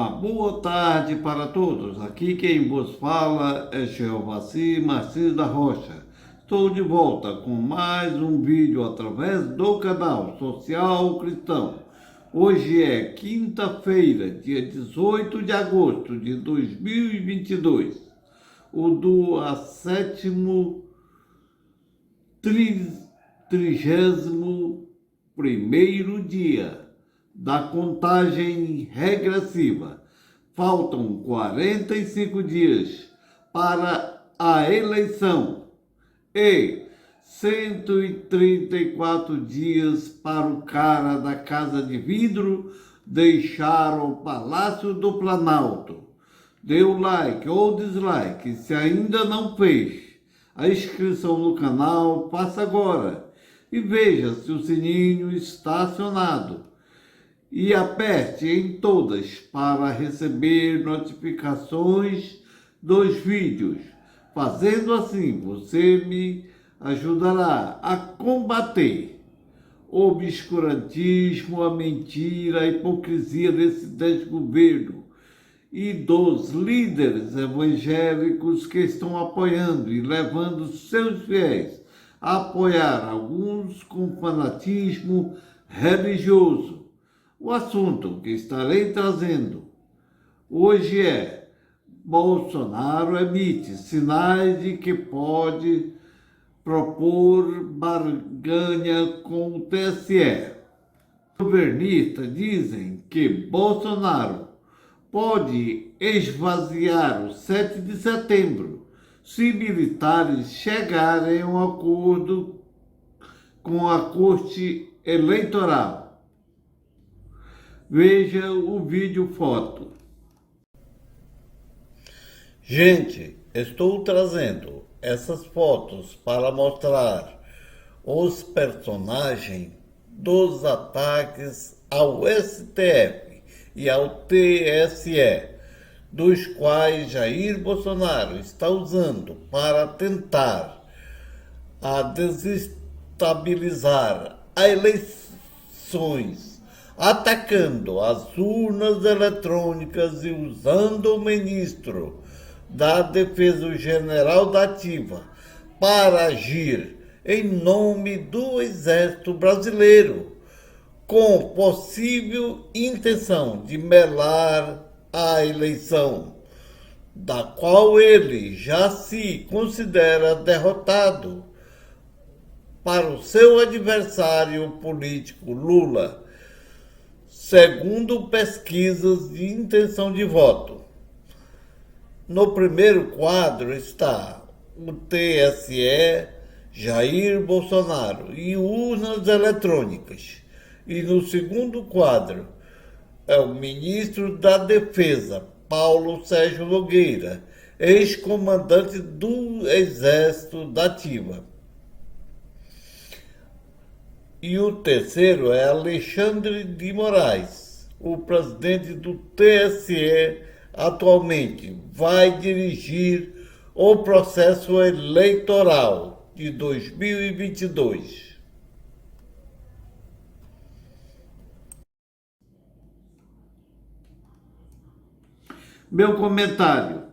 Uma boa tarde para todos. Aqui quem vos fala é Jeovassi Martins da Rocha. Estou de volta com mais um vídeo através do canal Social Cristão. Hoje é quinta-feira, dia 18 de agosto de 2022, o do trigésimo primeiro dia da contagem regressiva. Faltam 45 dias para a eleição e 134 dias para o cara da Casa de Vidro deixar o Palácio do Planalto. Dê o like ou dislike se ainda não fez. A inscrição no canal, faça agora e veja se o sininho está acionado. E aperte em todas para receber notificações dos vídeos. Fazendo assim, você me ajudará a combater o obscurantismo, a mentira, a hipocrisia desse desgoverno e dos líderes evangélicos que estão apoiando e levando seus fiéis a apoiar alguns com fanatismo religioso. O assunto que estarei trazendo hoje é: Bolsonaro emite sinais de que pode propor barganha com o TSE. Os governistas dizem que Bolsonaro pode esvaziar o 7 de setembro se militares chegarem a um acordo com a Corte Eleitoral. Veja o vídeo foto. Gente, estou trazendo essas fotos para mostrar os personagens dos ataques ao STF e ao TSE, dos quais Jair Bolsonaro está usando para tentar desestabilizar as eleições, atacando as urnas eletrônicas e usando o ministro da Defesa, o general da Ativa, para agir em nome do Exército Brasileiro, com possível intenção de melar a eleição, da qual ele já se considera derrotado, para o seu adversário político Lula, segundo pesquisas de intenção de voto. No primeiro quadro está o TSE, Jair Bolsonaro e urnas eletrônicas. E no segundo quadro é o ministro da Defesa, Paulo Sérgio Nogueira, ex-comandante do Exército da Ativa. E o terceiro é Alexandre de Moraes, o presidente do TSE, atualmente vai dirigir o processo eleitoral de 2022. Meu comentário.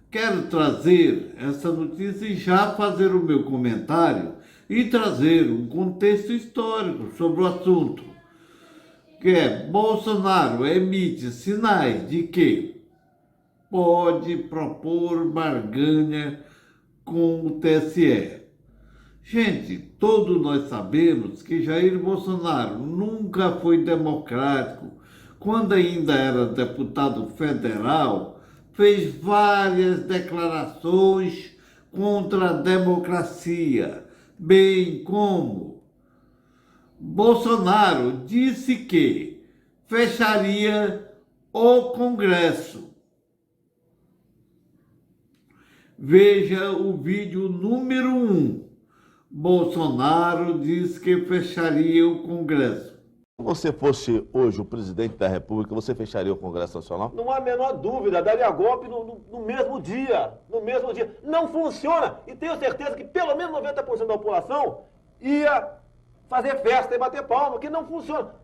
Quero trazer essa notícia e já fazer o meu comentário e trazer um contexto histórico sobre o assunto, que é: Bolsonaro emite sinais de que pode propor barganha com o TSE. Gente, todos nós sabemos que Jair Bolsonaro nunca foi democrático. Quando ainda era deputado federal, fez várias declarações contra a democracia, bem como Bolsonaro disse que fecharia o Congresso. Veja o vídeo número 1. Bolsonaro diz que fecharia o Congresso. Se você fosse hoje o presidente da República, você fecharia o Congresso Nacional? Não há a menor dúvida, daria golpe no mesmo dia. No mesmo dia. Não funciona. E tenho certeza que pelo menos 90% da população ia fazer festa e bater palma, que não funciona.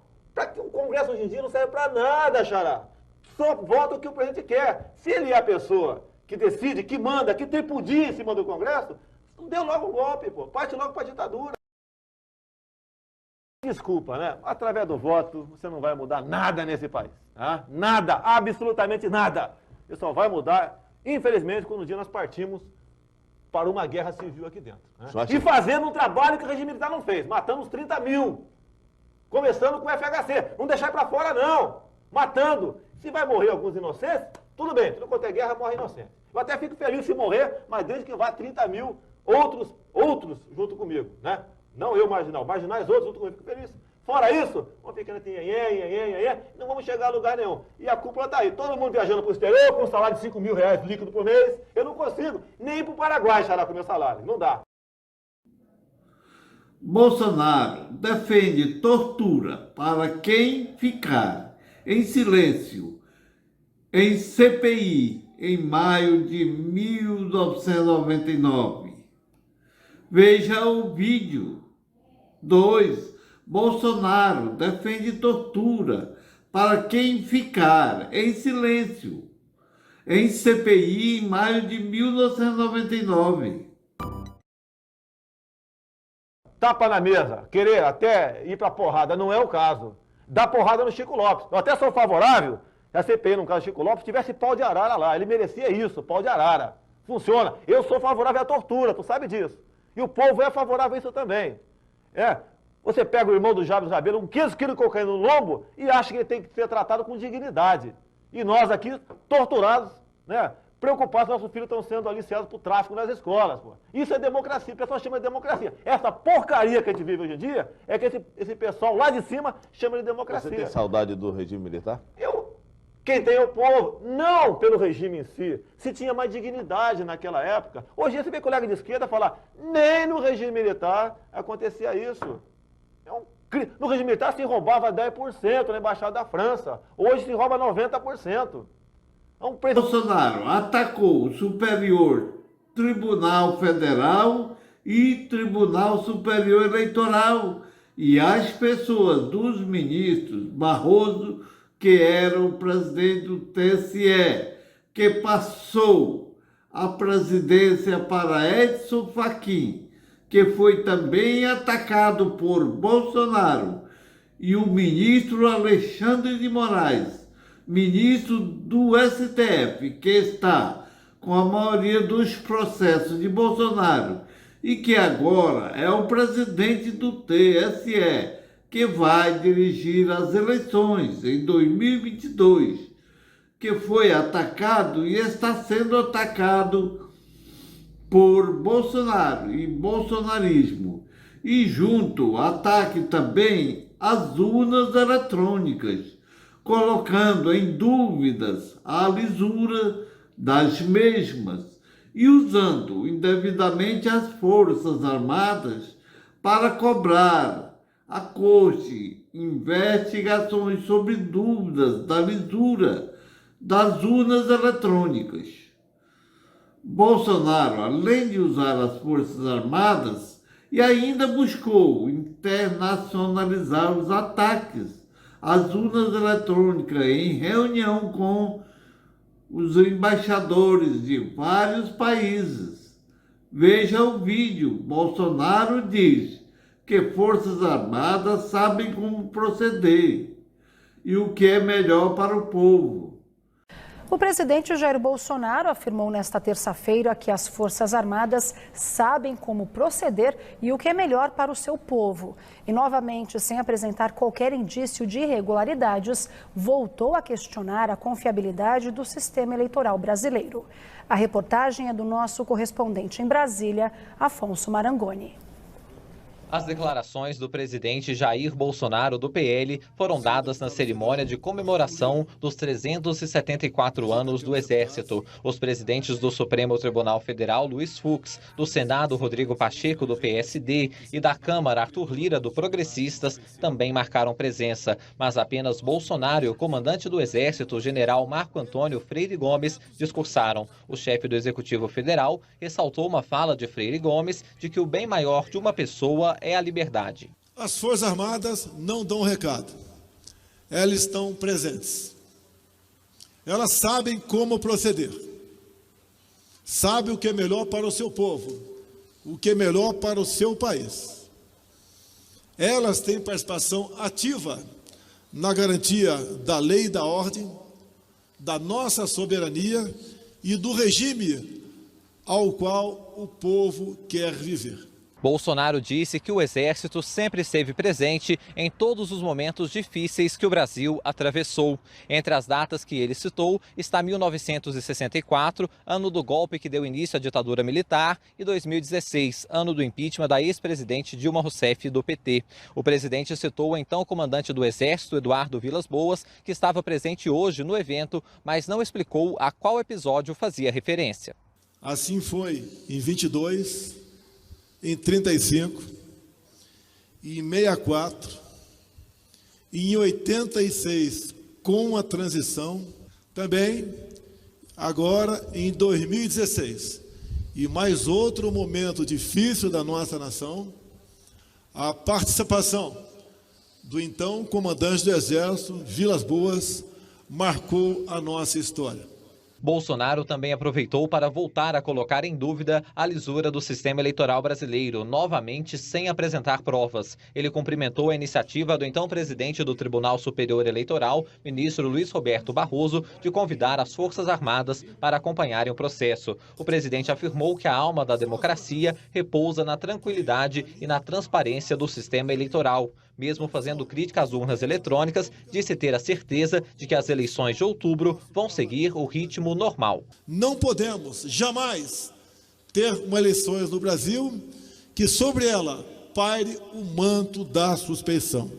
O Congresso hoje em dia não serve para nada, Xará. só vota o que o presidente quer. Se ele é a pessoa que decide, que manda, que tem poder em cima do Congresso, deu logo um golpe, pô. Parte logo para a ditadura. Desculpa, né? Através do voto, você não vai mudar nada nesse país. Tá? Nada, absolutamente nada. Isso só vai mudar, infelizmente, quando um dia nós partimos para uma guerra civil aqui dentro. Né? E fazendo um trabalho que o regime militar não fez. Matamos 30 mil. Começando com o FHC. Não deixar para fora, não. Matando. Se vai morrer alguns inocentes, tudo bem. Tudo quanto é guerra, morre inocente. Eu até fico feliz se morrer, mas desde que vá 30 mil outros junto comigo. Né? Não eu, marginal. Marginais outros junto comigo. Fico feliz. Fora isso, vamos ficando não vamos chegar a lugar nenhum. E a cúpula está aí. Todo mundo viajando para o exterior com um salário de 5 mil reais líquido por mês. Eu não consigo nem ir para o Paraguai xará com o meu salário. Não dá. Bolsonaro defende tortura para quem ficar em silêncio em CPI em maio de 1999. Veja o vídeo. 2. Bolsonaro defende tortura para quem ficar em silêncio em CPI em maio de 1999. Tapa na mesa, querer até ir pra porrada, não é o caso. Dá porrada no Chico Lopes. Eu até sou favorável que a CPI, no caso do Chico Lopes, tivesse pau de arara lá. Ele merecia isso, pau de arara. Funciona. Eu sou favorável à tortura, tu sabe disso. E o povo é favorável a isso também. Você pega o irmão do Jabes Rabelo, um 15 quilos de cocaína no lombo, e acha que ele tem que ser tratado com dignidade. E nós aqui, torturados, né? Preocupados, nossos filhos estão sendo aliciados por tráfico nas escolas. Pô. Isso é democracia, o pessoal chama de democracia. Essa porcaria que a gente vive hoje em dia é que esse pessoal lá de cima chama de democracia. Você tem saudade do regime militar? Quem tem é o povo, não pelo regime em si. Se tinha mais dignidade naquela época. Hoje em dia você vê colega de esquerda falar, nem no regime militar acontecia isso. No regime militar se roubava 10% na Embaixada da França. Hoje se rouba 90%. Bolsonaro atacou o Superior Tribunal Federal e Tribunal Superior Eleitoral e as pessoas dos ministros Barroso, que era o presidente do TSE, que passou a presidência para Edson Fachin, que foi também atacado por Bolsonaro, e o ministro Alexandre de Moraes, ministro do STF, que está com a maioria dos processos de Bolsonaro e que agora é o presidente do TSE, que vai dirigir as eleições em 2022, que foi atacado e está sendo atacado por Bolsonaro e bolsonarismo. E junto ataque também às urnas eletrônicas, colocando em dúvidas a lisura das mesmas e usando indevidamente as Forças Armadas para cobrar a corte investigações sobre dúvidas da lisura das urnas eletrônicas. Bolsonaro, além de usar as Forças Armadas, e ainda buscou internacionalizar os ataques às urnas eletrônicas em reunião com os embaixadores de vários países. Veja o vídeo. Bolsonaro diz que Forças Armadas sabem como proceder e o que é melhor para o povo. O presidente Jair Bolsonaro afirmou nesta terça-feira que as Forças Armadas sabem como proceder e o que é melhor para o seu povo. E novamente, sem apresentar qualquer indício de irregularidades, voltou a questionar a confiabilidade do sistema eleitoral brasileiro. A reportagem é do nosso correspondente em Brasília, Afonso Marangoni. As declarações do presidente Jair Bolsonaro, do PL, foram dadas na cerimônia de comemoração dos 374 anos do Exército. Os presidentes do Supremo Tribunal Federal, Luiz Fux, do Senado, Rodrigo Pacheco, do PSD, e da Câmara, Arthur Lira, do Progressistas, também marcaram presença. Mas apenas Bolsonaro e o comandante do Exército, general Marco Antônio Freire Gomes, discursaram. O chefe do Executivo Federal ressaltou uma fala de Freire Gomes de que o bem maior de uma pessoa é a liberdade. As Forças Armadas não dão recado. Elas estão presentes. Elas sabem como proceder. Sabem o que é melhor para o seu povo, o que é melhor para o seu país. Elas têm participação ativa na garantia da lei e da ordem, da nossa soberania e do regime ao qual o povo quer viver. Bolsonaro disse que o Exército sempre esteve presente em todos os momentos difíceis que o Brasil atravessou. Entre as datas que ele citou está 1964, ano do golpe que deu início à ditadura militar, e 2016, ano do impeachment da ex-presidente Dilma Rousseff do PT. O presidente citou o então comandante do Exército, Eduardo Vilas Boas, que estava presente hoje no evento, mas não explicou a qual episódio fazia referência. Assim foi em 22, em 35, em 64, em 86, com a transição, também agora em 2016. E mais outro momento difícil da nossa nação, a participação do então comandante do Exército, Vilas Boas, marcou a nossa história. Bolsonaro também aproveitou para voltar a colocar em dúvida a lisura do sistema eleitoral brasileiro, novamente sem apresentar provas. Ele cumprimentou a iniciativa do então presidente do Tribunal Superior Eleitoral, ministro Luiz Roberto Barroso, de convidar as Forças Armadas para acompanharem o processo. O presidente afirmou que a alma da democracia repousa na tranquilidade e na transparência do sistema eleitoral. Mesmo fazendo crítica às urnas eletrônicas, disse ter a certeza de que as eleições de outubro vão seguir o ritmo normal. Não podemos jamais ter uma eleições no Brasil que sobre ela paire o manto da suspeição.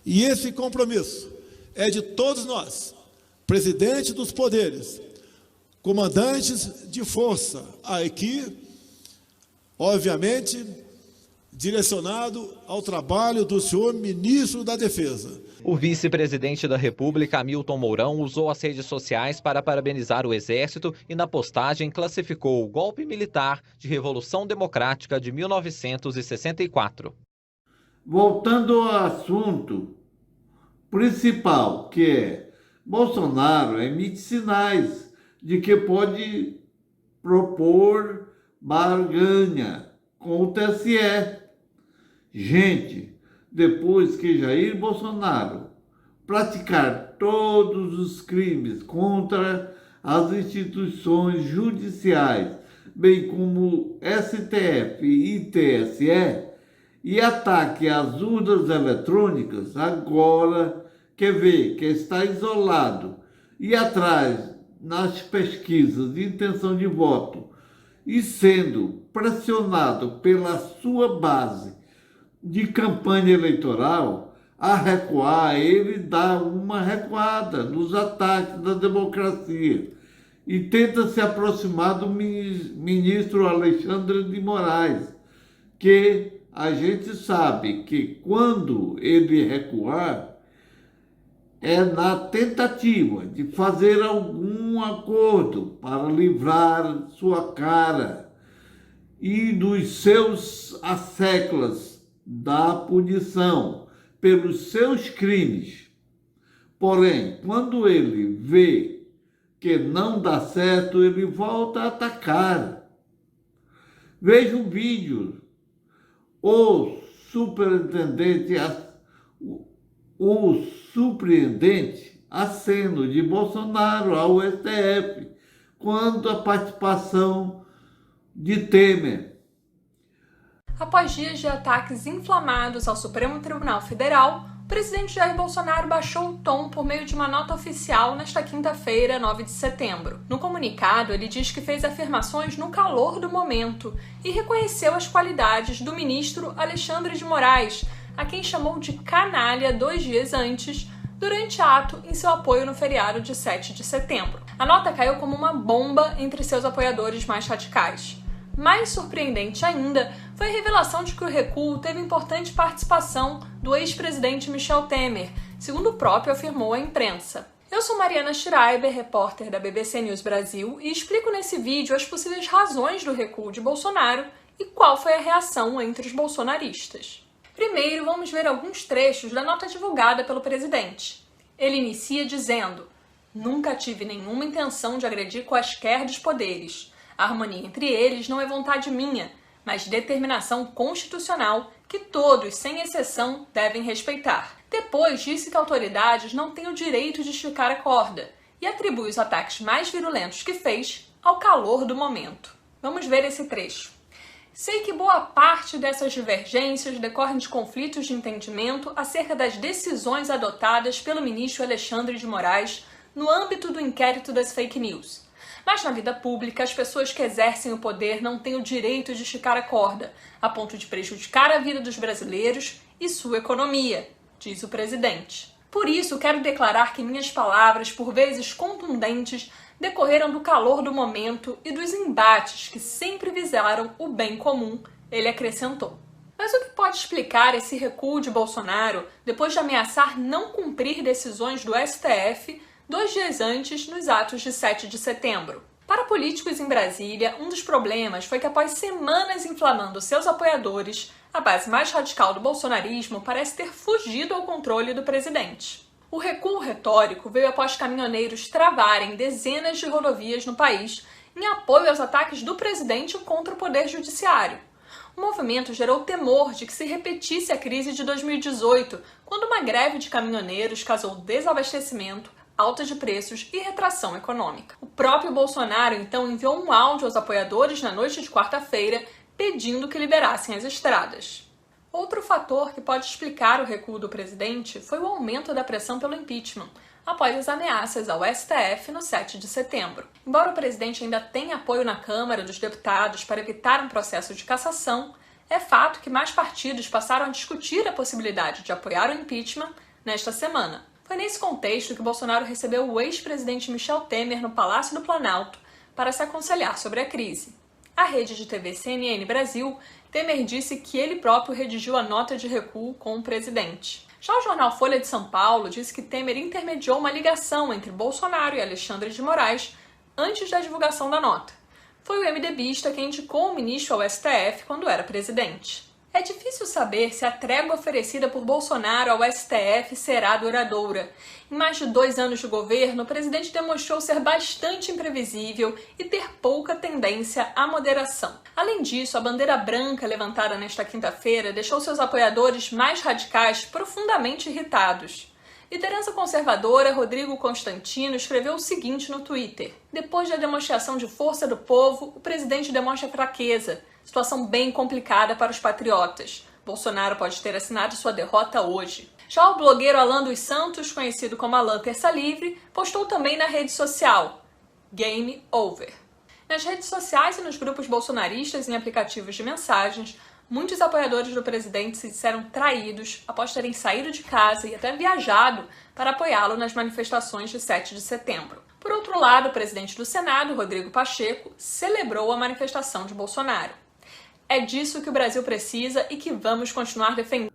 E esse compromisso é de todos nós, presidente dos poderes, comandantes de força, aqui, obviamente, direcionado ao trabalho do senhor ministro da Defesa. O vice-presidente da República, Hamilton Mourão, usou as redes sociais para parabenizar o Exército e na postagem classificou o golpe militar de Revolução Democrática de 1964. Voltando ao assunto principal, que é Bolsonaro emite sinais de que pode propor barganha com o TSE. Gente, depois que Jair Bolsonaro praticar todos os crimes contra as instituições judiciais, bem como STF e TSE, e ataque às urnas eletrônicas, agora quer ver que está isolado e atrás nas pesquisas de intenção de voto e sendo pressionado pela sua base de campanha eleitoral a recuar, ele dá uma recuada nos ataques da democracia e tenta se aproximar do ministro Alexandre de Moraes, que a gente sabe que quando ele recuar, é na tentativa de fazer algum acordo para livrar sua cara e dos seus asseclas da punição pelos seus crimes. Porém, quando ele vê que não dá certo, ele volta a atacar. Veja o vídeo. O surpreendente aceno de Bolsonaro ao STF quanto à participação de Temer. Após dias de ataques inflamados ao Supremo Tribunal Federal, o presidente Jair Bolsonaro baixou o tom por meio de uma nota oficial nesta quinta-feira, 9 de setembro. No comunicado, ele diz que fez afirmações no calor do momento e reconheceu as qualidades do ministro Alexandre de Moraes, a quem chamou de canalha 2 dias antes, durante ato em seu apoio no feriado de 7 de setembro. A nota caiu como uma bomba entre seus apoiadores mais radicais. Mais surpreendente ainda foi a revelação de que o recuo teve importante participação do ex-presidente Michel Temer, segundo o próprio afirmou à imprensa. Eu sou Mariana Schreiber, repórter da BBC News Brasil, e explico nesse vídeo as possíveis razões do recuo de Bolsonaro e qual foi a reação entre os bolsonaristas. Primeiro, vamos ver alguns trechos da nota divulgada pelo presidente. Ele inicia dizendo: Nunca tive nenhuma intenção de agredir quaisquer dos poderes. A harmonia entre eles não é vontade minha, mas determinação constitucional que todos, sem exceção, devem respeitar. Depois disse que autoridades não têm o direito de esticar a corda e atribui os ataques mais virulentos que fez ao calor do momento. Vamos ver esse trecho. Sei que boa parte dessas divergências decorrem de conflitos de entendimento acerca das decisões adotadas pelo ministro Alexandre de Moraes no âmbito do inquérito das fake news. Mas na vida pública, as pessoas que exercem o poder não têm o direito de esticar a corda, a ponto de prejudicar a vida dos brasileiros e sua economia, diz o presidente. Por isso, quero declarar que minhas palavras, por vezes contundentes, decorreram do calor do momento e dos embates que sempre visaram o bem comum, ele acrescentou. Mas o que pode explicar esse recuo de Bolsonaro depois de ameaçar não cumprir decisões do STF 2 dias antes nos atos de 7 de setembro? Para políticos em Brasília, um dos problemas foi que após semanas inflamando seus apoiadores, a base mais radical do bolsonarismo parece ter fugido ao controle do presidente. O recuo retórico veio após caminhoneiros travarem dezenas de rodovias no país em apoio aos ataques do presidente contra o poder judiciário. O movimento gerou temor de que se repetisse a crise de 2018, quando uma greve de caminhoneiros causou desabastecimento, alta de preços e retração econômica. O próprio Bolsonaro então enviou um áudio aos apoiadores na noite de quarta-feira pedindo que liberassem as estradas. Outro fator que pode explicar o recuo do presidente foi o aumento da pressão pelo impeachment, após as ameaças ao STF no 7 de setembro. Embora o presidente ainda tenha apoio na Câmara dos Deputados para evitar um processo de cassação, é fato que mais partidos passaram a discutir a possibilidade de apoiar o impeachment nesta semana. Foi nesse contexto que Bolsonaro recebeu o ex-presidente Michel Temer no Palácio do Planalto para se aconselhar sobre a crise. A rede de TV CNN Brasil, Temer disse que ele próprio redigiu a nota de recuo com o presidente. Já o jornal Folha de São Paulo disse que Temer intermediou uma ligação entre Bolsonaro e Alexandre de Moraes antes da divulgação da nota. Foi o MDBista quem indicou o ministro ao STF quando era presidente. É difícil saber se a trégua oferecida por Bolsonaro ao STF será duradoura. Em mais de 2 anos de governo, o presidente demonstrou ser bastante imprevisível e ter pouca tendência à moderação. Além disso, a bandeira branca levantada nesta quinta-feira deixou seus apoiadores mais radicais profundamente irritados. Liderança conservadora Rodrigo Constantino escreveu o seguinte no Twitter: depois da demonstração de força do povo, o presidente demonstra fraqueza. Situação bem complicada para os patriotas. Bolsonaro pode ter assinado sua derrota hoje. Já o blogueiro Alan dos Santos, conhecido como Alan Terça Livre, postou também na rede social: Game over. Nas redes sociais e nos grupos bolsonaristas e em aplicativos de mensagens, muitos apoiadores do presidente se disseram traídos após terem saído de casa e até viajado para apoiá-lo nas manifestações de 7 de setembro. Por outro lado, o presidente do Senado, Rodrigo Pacheco, celebrou a manifestação de Bolsonaro. É disso que o Brasil precisa e que vamos continuar defendendo.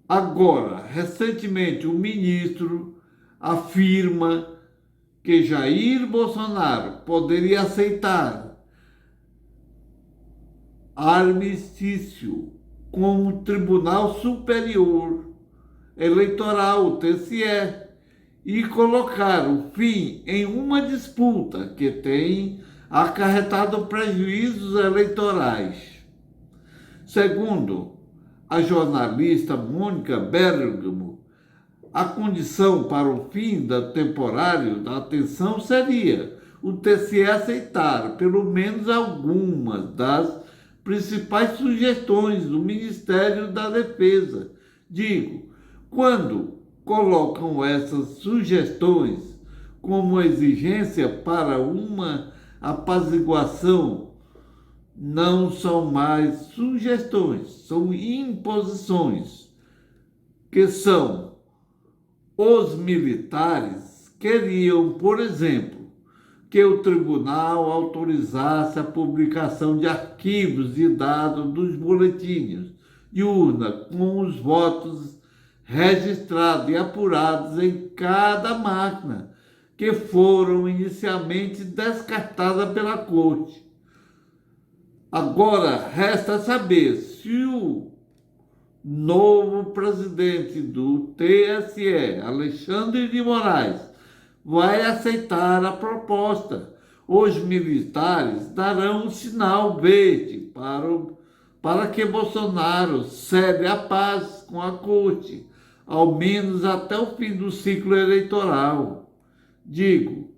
Agora, recentemente, o ministro afirma que Jair Bolsonaro poderia aceitar armistício como Tribunal Superior Eleitoral, o TSE, e colocar o fim em uma disputa que tem acarretado prejuízos eleitorais. Segundo a jornalista Mônica Bergamo, a condição para o fim temporário da atenção seria o TSE aceitar pelo menos algumas das principais sugestões do Ministério da Defesa. Digo, quando colocam essas sugestões como exigência para uma apaziguação, não são mais sugestões, são imposições, que são os militares queriam, por exemplo, que o tribunal autorizasse a publicação de arquivos e dados dos boletins de urna com os votos registrados e apurados em cada máquina, que foram inicialmente descartadas pela Corte. Agora, resta saber se o novo presidente do TSE, Alexandre de Moraes, vai aceitar a proposta. Os militares darão um sinal verde para que Bolsonaro cede a paz com a corte, ao menos até o fim do ciclo eleitoral. Digo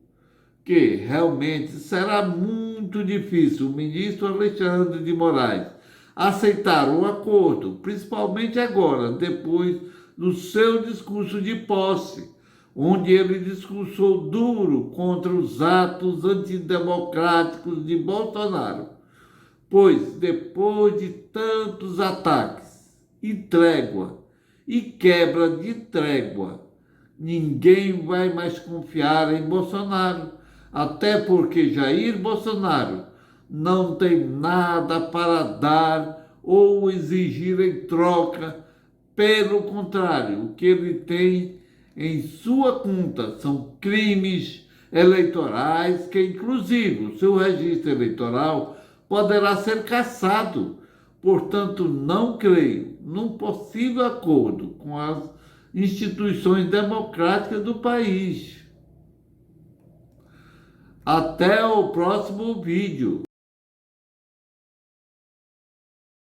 que realmente será muito difícil o ministro Alexandre de Moraes aceitar o acordo, principalmente agora, depois do seu discurso de posse, onde ele discursou duro contra os atos antidemocráticos de Bolsonaro. Pois, depois de tantos ataques e trégua e quebra de trégua, ninguém vai mais confiar em Bolsonaro, até porque Jair Bolsonaro não tem nada para dar ou exigir em troca. Pelo contrário, o que ele tem em sua conta são crimes eleitorais que, inclusive, o seu registro eleitoral poderá ser cassado. Portanto, não creio num possível acordo com as instituições democráticas do país. Até o próximo vídeo.